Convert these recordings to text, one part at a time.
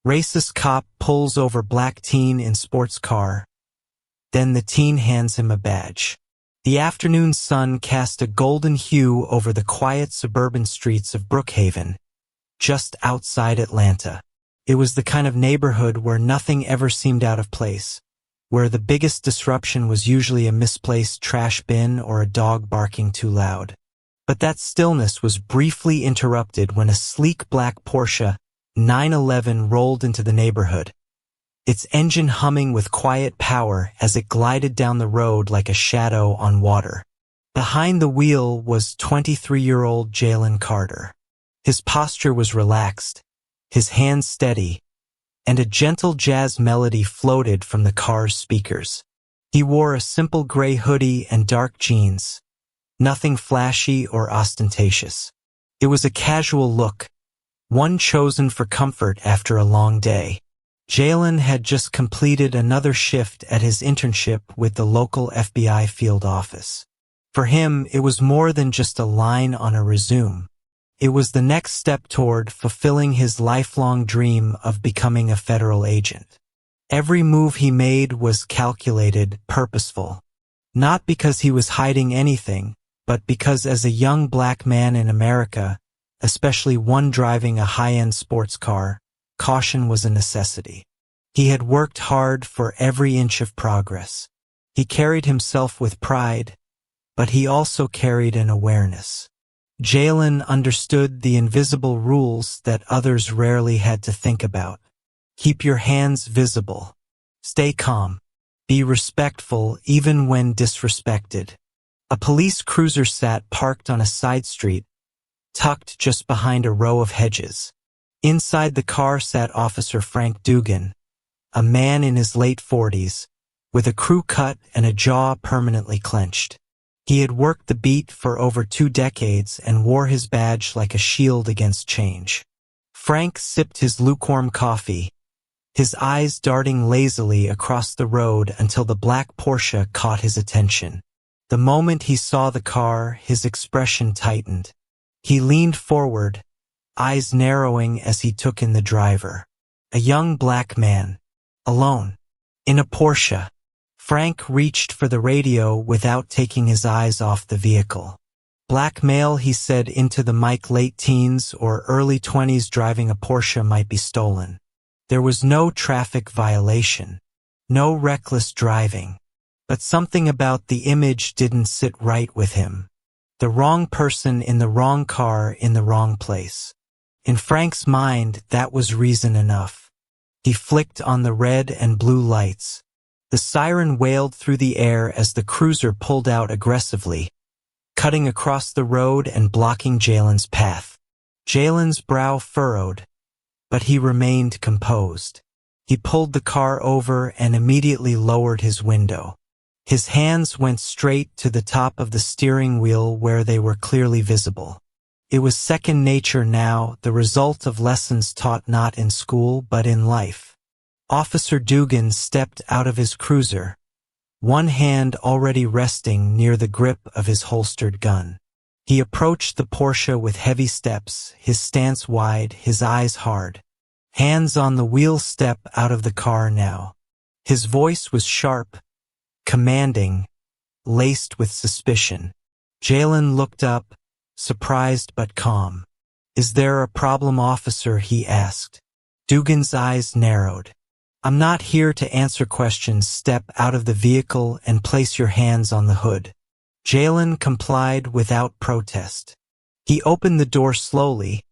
Racist cop pulls over black teen in sports car. Then the teen hands him a badge. The afternoon sun cast a golden hue over the quiet suburban streets of Brookhaven, just outside Atlanta. It was the kind of neighborhood where nothing ever seemed out of place, where the biggest disruption was usually a misplaced trash bin or a dog barking too loud. But that stillness was briefly interrupted when a sleek black Porsche 911 rolled into the neighborhood, its engine humming with quiet power as it glided down the road like a shadow on water. Behind the wheel was 23-year-old Jalen Carter. His posture was relaxed, his hands steady, and a gentle jazz melody floated from the car's speakers. He wore a simple gray hoodie and dark jeans, nothing flashy or ostentatious. It was a casual look, one chosen for comfort after a long day. Jalen had just completed another shift at his internship with the local FBI field office. For him, it was more than just a line on a resume. It was the next step toward fulfilling his lifelong dream of becoming a federal agent. Every move he made was calculated, purposeful. Not because he was hiding anything, but because as a young black man in America, especially one driving a high-end sports car, caution was a necessity. He had worked hard for every inch of progress. He carried himself with pride, but he also carried an awareness. Jalen understood the invisible rules that others rarely had to think about. Keep your hands visible. Stay calm. Be respectful even when disrespected. A police cruiser sat parked on a side street, tucked just behind a row of hedges. Inside the car sat Officer Frank Dugan, a man in his late 40s, with a crew cut and a jaw permanently clenched. He had worked the beat for over 2 decades and wore his badge like a shield against change. Frank sipped his lukewarm coffee, his eyes darting lazily across the road until the black Porsche caught his attention. The moment he saw the car, his expression tightened. He leaned forward, eyes narrowing as he took in the driver. A young black man, alone, in a Porsche. Frank reached for the radio without taking his eyes off the vehicle. Black male, he said into the mic. Late teens or early 20s driving a Porsche might be stolen. There was no traffic violation, no reckless driving. But something about the image didn't sit right with him. The wrong person in the wrong car in the wrong place. In Frank's mind, that was reason enough. He flicked on the red and blue lights. The siren wailed through the air as the cruiser pulled out aggressively, cutting across the road and blocking Jalen's path. Jalen's brow furrowed, but he remained composed. He pulled the car over and immediately lowered his window. His hands went straight to the top of the steering wheel where they were clearly visible. It was second nature now, the result of lessons taught not in school but in life. Officer Dugan stepped out of his cruiser, one hand already resting near the grip of his holstered gun. He approached the Porsche with heavy steps, his stance wide, his eyes hard. Hands on the wheel. Step out of the car now. His voice was sharp, commanding, laced with suspicion. Jalen looked up, surprised but calm. "Is there a problem, officer?" he asked. Dugan's eyes narrowed. "I'm not here to answer questions. Step out of the vehicle and place your hands on the hood." Jalen complied without protest. He opened the door slowly,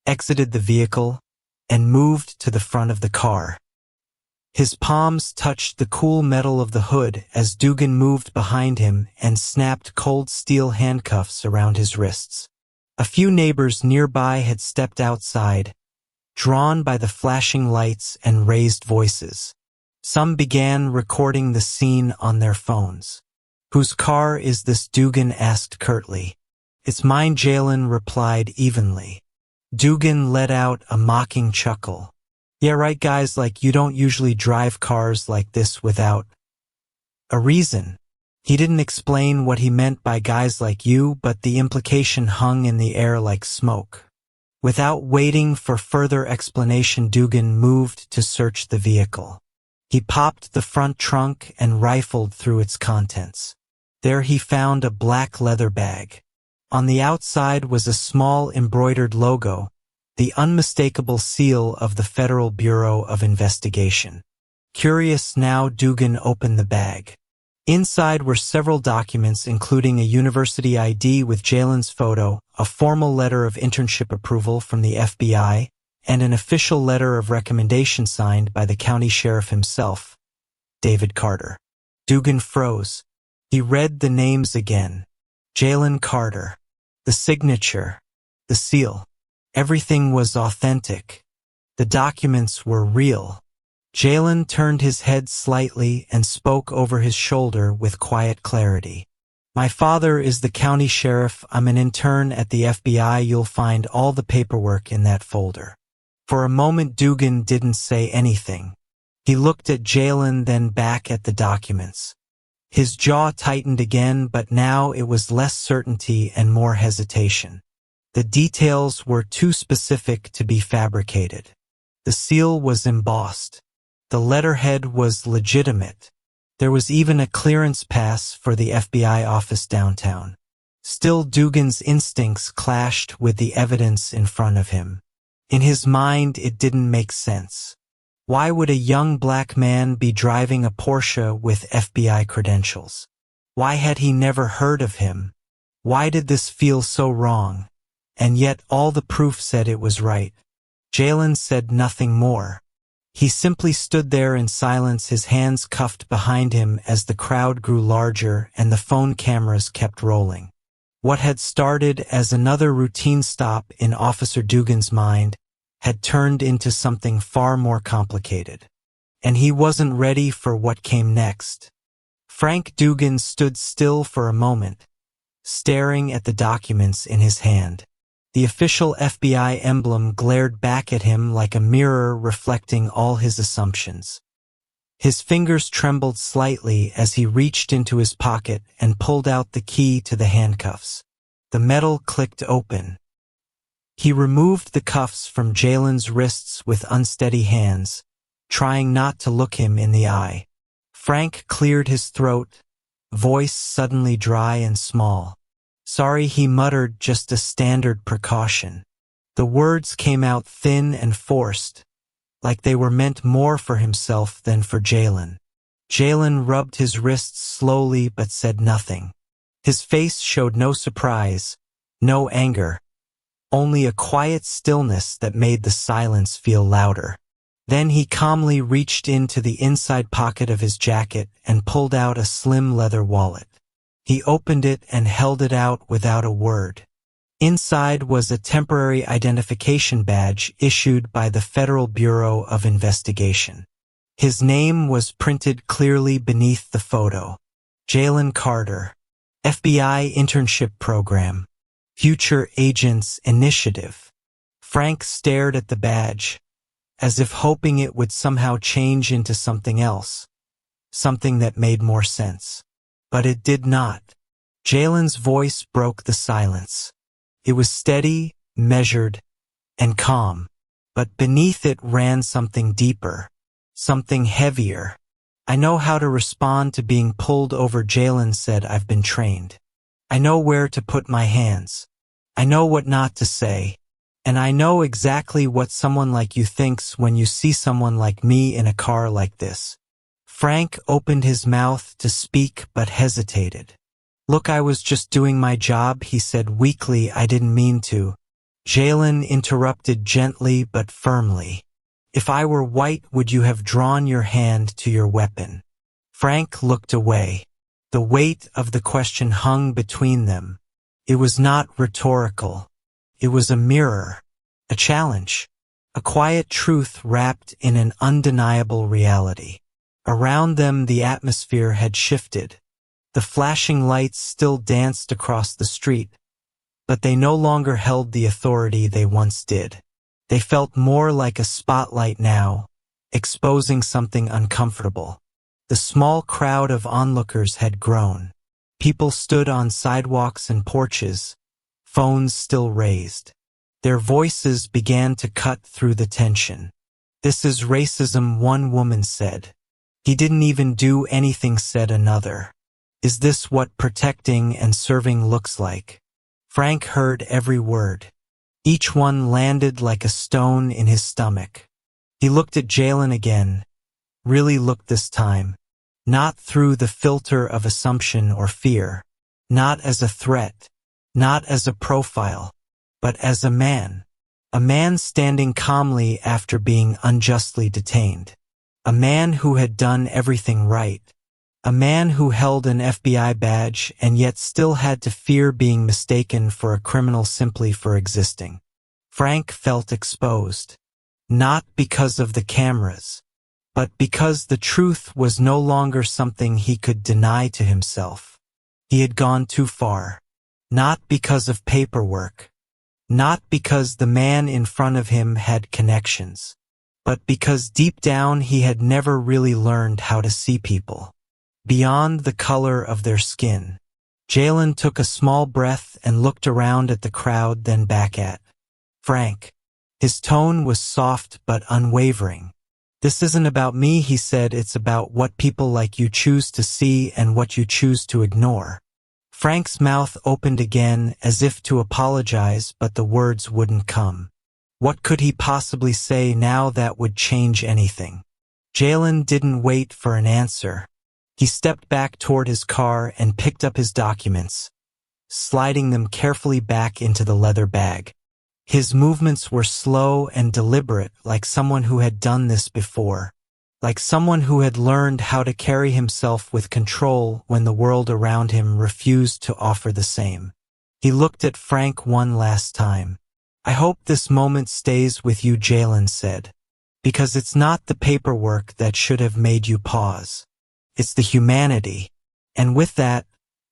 exited the vehicle, and moved to the front of the car. His palms touched the cool metal of the hood as Dugan moved behind him and snapped cold steel handcuffs around his wrists. A few neighbors nearby had stepped outside, drawn by the flashing lights and raised voices. Some began recording the scene on their phones. "Whose car is this?" Dugan asked curtly. "It's mine," Jalen replied evenly. Dugan let out a mocking chuckle. "Yeah, right, guys, like you don't usually drive cars like this without a reason." He didn't explain what he meant by guys like you, but the implication hung in the air like smoke. Without waiting for further explanation, Dugan moved to search the vehicle. He popped the front trunk and rifled through its contents. There he found a black leather bag. On the outside was a small embroidered logo, the unmistakable seal of the Federal Bureau of Investigation. Curious now, Dugan opened the bag. Inside were several documents, including a university ID with Jalen's photo, a formal letter of internship approval from the FBI, and an official letter of recommendation signed by the county sheriff himself, David Carter. Dugan froze. He read the names again. Jalen Carter. The signature. The seal. Everything was authentic. The documents were real. Jalen turned his head slightly and spoke over his shoulder with quiet clarity. My father is the county sheriff. I'm an intern at the FBI. You'll find all the paperwork in that folder. For a moment, Dugan didn't say anything. He looked at Jalen, then back at the documents. His jaw tightened again, but now it was less certainty and more hesitation. The details were too specific to be fabricated. The seal was embossed. The letterhead was legitimate. There was even a clearance pass for the FBI office downtown. Still, Dugan's instincts clashed with the evidence in front of him. In his mind, it didn't make sense. Why would a young black man be driving a Porsche with FBI credentials? Why had he never heard of him? Why did this feel so wrong? And yet all the proof said it was right. Jalen said nothing more. He simply stood there in silence, his hands cuffed behind him as the crowd grew larger and the phone cameras kept rolling. What had started as another routine stop in Officer Dugan's mind had turned into something far more complicated. And he wasn't ready for what came next. Frank Dugan stood still for a moment, staring at the documents in his hand. The official FBI emblem glared back at him like a mirror reflecting all his assumptions. His fingers trembled slightly as he reached into his pocket and pulled out the key to the handcuffs. The metal clicked open. He removed the cuffs from Jalen's wrists with unsteady hands, trying not to look him in the eye. Frank cleared his throat, voice suddenly dry and small. Sorry, he muttered, just a standard precaution. The words came out thin and forced, like they were meant more for himself than for Jalen. Jalen rubbed his wrists slowly but said nothing. His face showed no surprise, no anger, only a quiet stillness that made the silence feel louder. Then he calmly reached into the inside pocket of his jacket and pulled out a slim leather wallet. He opened it and held it out without a word. Inside was a temporary identification badge issued by the Federal Bureau of Investigation. His name was printed clearly beneath the photo. Jalen Carter, FBI Internship Program, Future Agents Initiative. Frank stared at the badge, as if hoping it would somehow change into something else, something that made more sense. But it did not. Jalen's voice broke the silence. It was steady, measured, and calm, but beneath it ran something deeper, something heavier. I know how to respond to being pulled over, Jalen said. I've been trained. I know where to put my hands. I know what not to say. And I know exactly what someone like you thinks when you see someone like me in a car like this. Frank opened his mouth to speak but hesitated. Look, I was just doing my job, he said weakly. I didn't mean to. Jalen interrupted gently but firmly. If I were white, would you have drawn your hand to your weapon? Frank looked away. The weight of the question hung between them. It was not rhetorical. It was a mirror, a challenge, a quiet truth wrapped in an undeniable reality. Around them the atmosphere had shifted. The flashing lights still danced across the street, but they no longer held the authority they once did. They felt more like a spotlight now, exposing something uncomfortable. The small crowd of onlookers had grown. People stood on sidewalks and porches, phones still raised. Their voices began to cut through the tension. "This is racism," one woman said. "He didn't even do anything," said another. "Is this what protecting and serving looks like?" Frank heard every word. Each one landed like a stone in his stomach. He looked at Jalen again, really looked this time, not through the filter of assumption or fear, not as a threat, not as a profile, but as a man standing calmly after being unjustly detained, a man who had done everything right, a man who held an FBI badge and yet still had to fear being mistaken for a criminal simply for existing. Frank felt exposed, not because of the cameras, but because the truth was no longer something he could deny to himself. He had gone too far, not because of paperwork, not because the man in front of him had connections, but because deep down he had never really learned how to see people beyond the color of their skin. Jalen took a small breath and looked around at the crowd, then back at Frank. His tone was soft but unwavering. "This isn't about me," he said. "It's about what people like you choose to see and what you choose to ignore." Frank's mouth opened again as if to apologize, but the words wouldn't come. What could he possibly say now that would change anything? Jalen didn't wait for an answer. He stepped back toward his car and picked up his documents, sliding them carefully back into the leather bag. His movements were slow and deliberate, like someone who had done this before, like someone who had learned how to carry himself with control when the world around him refused to offer the same. He looked at Frank one last time. "I hope this moment stays with you," Jalen said, "because it's not the paperwork that should have made you pause. It's the humanity." And with that,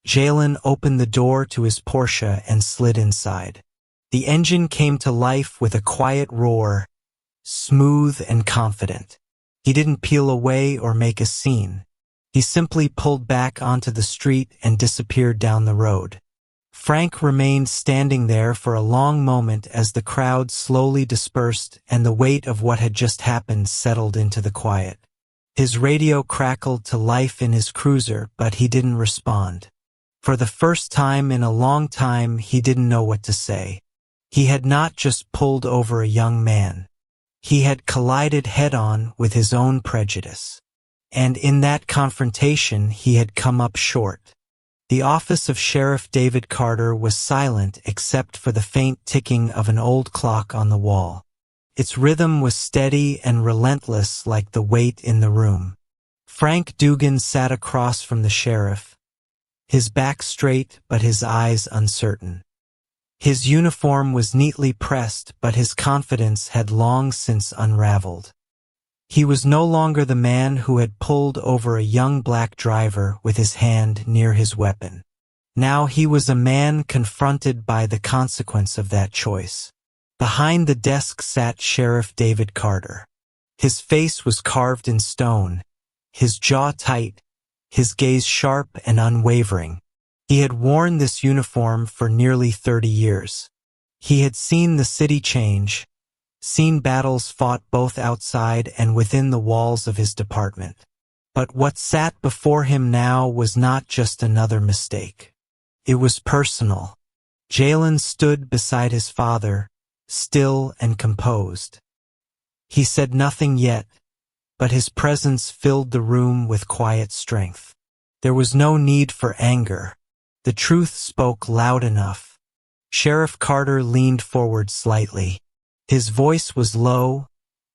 Jalen opened the door to his Porsche and slid inside. The engine came to life with a quiet roar, smooth and confident. He didn't peel away or make a scene. He simply pulled back onto the street and disappeared down the road. Frank remained standing there for a long moment as the crowd slowly dispersed and the weight of what had just happened settled into the quiet. His radio crackled to life in his cruiser, but he didn't respond. For the first time in a long time, he didn't know what to say. He had not just pulled over a young man. He had collided head-on with his own prejudice. And in that confrontation, he had come up short. The office of Sheriff David Carter was silent except for the faint ticking of an old clock on the wall. Its rhythm was steady and relentless like the weight in the room. Frank Dugan sat across from the sheriff, his back straight but his eyes uncertain. His uniform was neatly pressed, but his confidence had long since unraveled. He was no longer the man who had pulled over a young black driver with his hand near his weapon. Now he was a man confronted by the consequence of that choice. Behind the desk sat Sheriff David Carter. His face was carved in stone, his jaw tight, his gaze sharp and unwavering. He had worn this uniform for nearly 30 years. He had seen the city change, seen battles fought both outside and within the walls of his department. But what sat before him now was not just another mistake. It was personal. Jalen stood beside his father, still and composed. He said nothing yet, but his presence filled the room with quiet strength. There was no need for anger. The truth spoke loud enough. Sheriff Carter leaned forward slightly. His voice was low,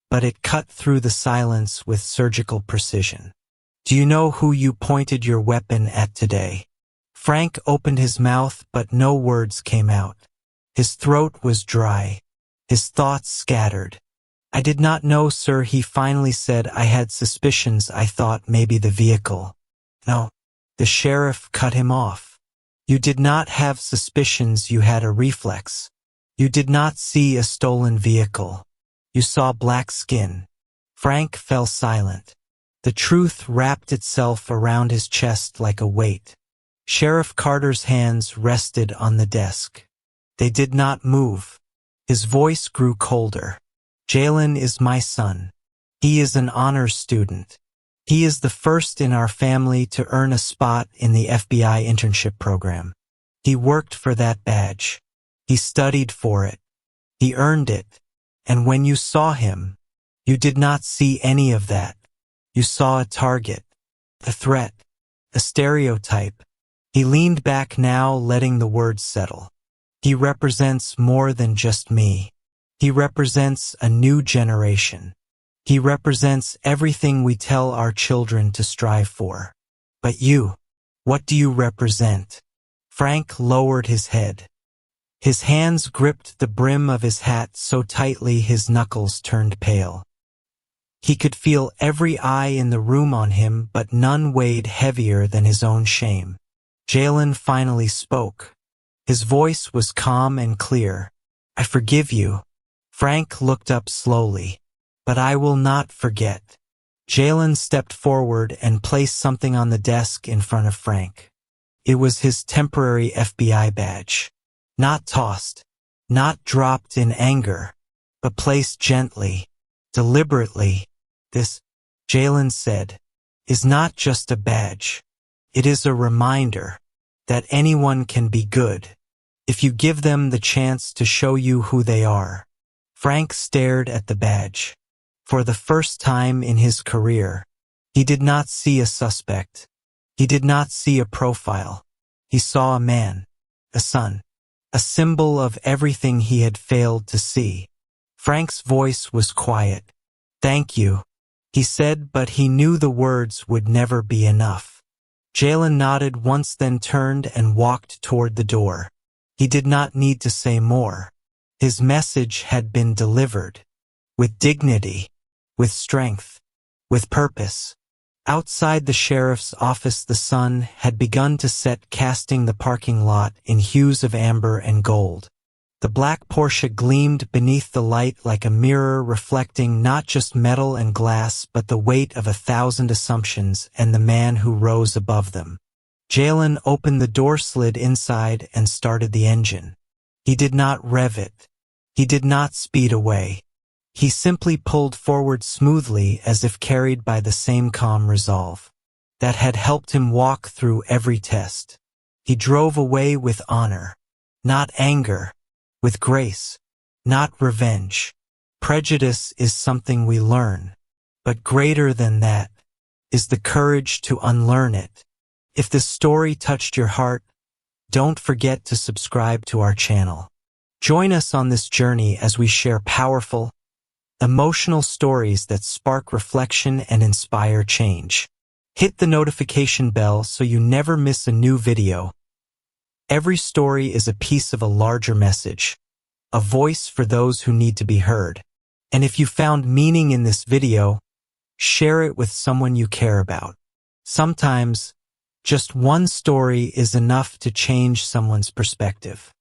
but it cut through the silence with surgical precision. "Do you know who you pointed your weapon at today?" Frank opened his mouth, but no words came out. His throat was dry, his thoughts scattered. "I did not know, sir," he finally said. "I had suspicions. I thought maybe the vehicle." "No." The sheriff cut him off. "You did not have suspicions, you had a reflex. You did not see a stolen vehicle. You saw black skin." Frank fell silent. The truth wrapped itself around his chest like a weight. Sheriff Carter's hands rested on the desk. They did not move. His voice grew colder. Jalen is my son. He is an honors student. He is the first in our family to earn a spot in the FBI internship program. He worked for that badge. He studied for it. He earned it. And when you saw him, you did not see any of that. You saw a target, a threat, a stereotype. He leaned back now, letting the words settle. He represents more than just me. He represents a new generation. He represents everything we tell our children to strive for. But you, what do you represent? Frank lowered his head. His hands gripped the brim of his hat so tightly his knuckles turned pale. He could feel every eye in the room on him, but none weighed heavier than his own shame. Jalen finally spoke. His voice was calm and clear. I forgive you. Frank looked up slowly. But I will not forget. Jalen stepped forward and placed something on the desk in front of Frank. It was his temporary FBI badge. Not tossed, not dropped in anger, but placed gently, deliberately. This, Jalen said, is not just a badge. It is a reminder that anyone can be good if you give them the chance to show you who they are. Frank stared at the badge. For the first time in his career, he did not see a suspect. He did not see a profile. He saw a man, a son, a symbol of everything he had failed to see. Frank's voice was quiet. Thank you, he said, but he knew the words would never be enough. Jalen nodded once, then turned and walked toward the door. He did not need to say more. His message had been delivered. With dignity, with strength, with purpose. Outside the sheriff's office, the sun had begun to set, casting the parking lot in hues of amber and gold. The black Porsche gleamed beneath the light like a mirror, reflecting not just metal and glass, but the weight of 1,000 assumptions and the man who rose above them. Jalen opened the door, slid inside, and started the engine. He did not rev it. He did not speed away. He simply pulled forward smoothly, as if carried by the same calm resolve that had helped him walk through every test. He drove away with honor, not anger, with grace, not revenge. Prejudice is something we learn, but greater than that is the courage to unlearn it. If this story touched your heart, don't forget to subscribe to our channel. Join us on this journey as we share powerful, emotional stories that spark reflection and inspire change. Hit the notification bell so you never miss a new video. Every story is a piece of a larger message, a voice for those who need to be heard. And if you found meaning in this video, share it with someone you care about. Sometimes, just one story is enough to change someone's perspective.